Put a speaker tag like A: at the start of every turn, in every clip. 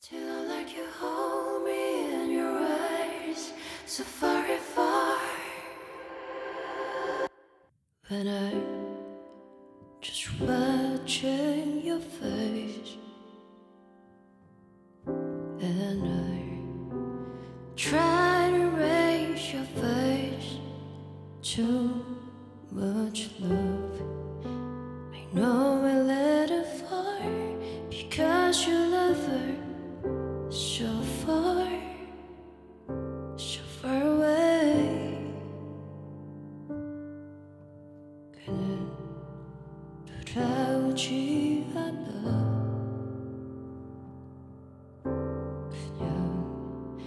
A: Still I like you hold me in your eyes so far and far. When I just watching your face and I try to raise your face. Too much love, I know I let it fall because you love her so far, so far away. 그는 돌아오지 않아. 그냥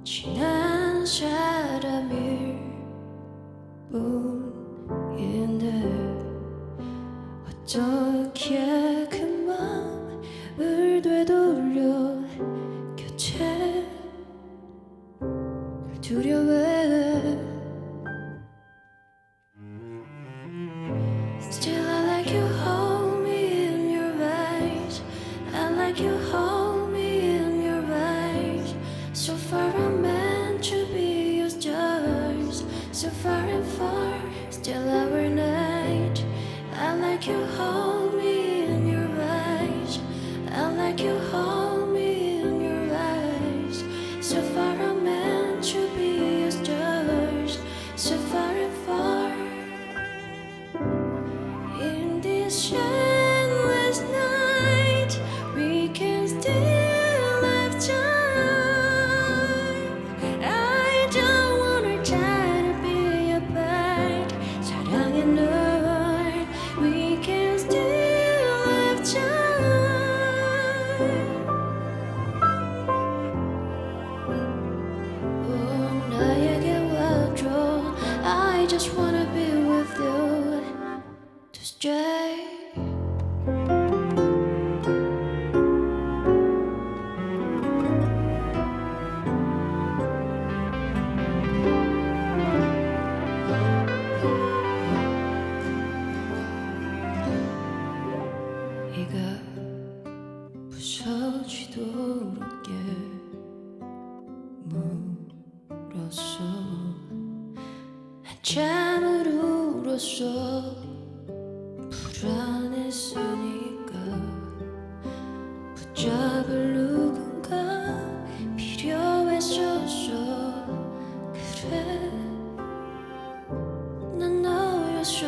A: 지난 사람일 뿐인데 어떻게 그 맘을 되돌려 곁에 널 두려워해. Still I like you hold me in your eyes. I like you hold me in your eyes. So far I'm meant to be your stars. So far and far, still our night. I like you hold me in your eyes. I like you hold me in your eyes. So far I'm meant to be your stars. So far and far. In this endless night, we can still have time. I don't wanna try to be apart. 사랑의 널, we can still have time. Oh, 나에게 와줘. I just wanna be with you. To stay. 이가 부서지도록 물었어. 한참을 울었어. 불안했으니까 붙잡을 누군가 필요했었어. 그래 난 너였어.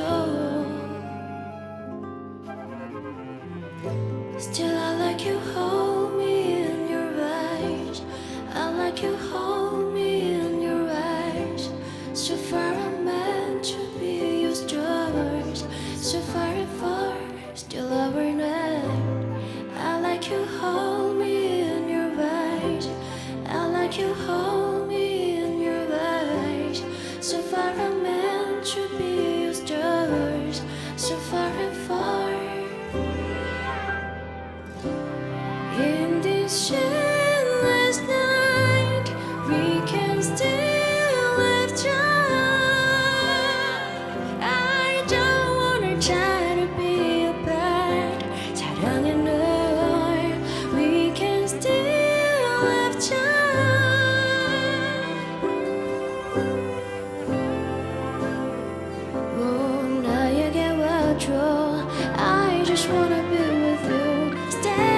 A: Still I like you hold me in your eyes. I like you hold me in your eyes. So far I'm meant to be your stars. So far and far, still our night. I like you hold me in your eyes. I like you hold me in your eyes. So far I'm meant to be your stars. So far and far. In this endless night, we can still have time. I don't wanna try to be apart. 사랑의 널, we can still have time. Oh, 나에게 와줘. I just wanna be with you. Stay.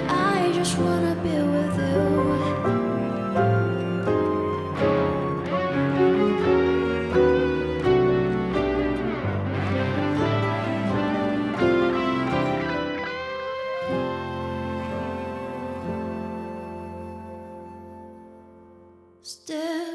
A: I just wanna be with you. Still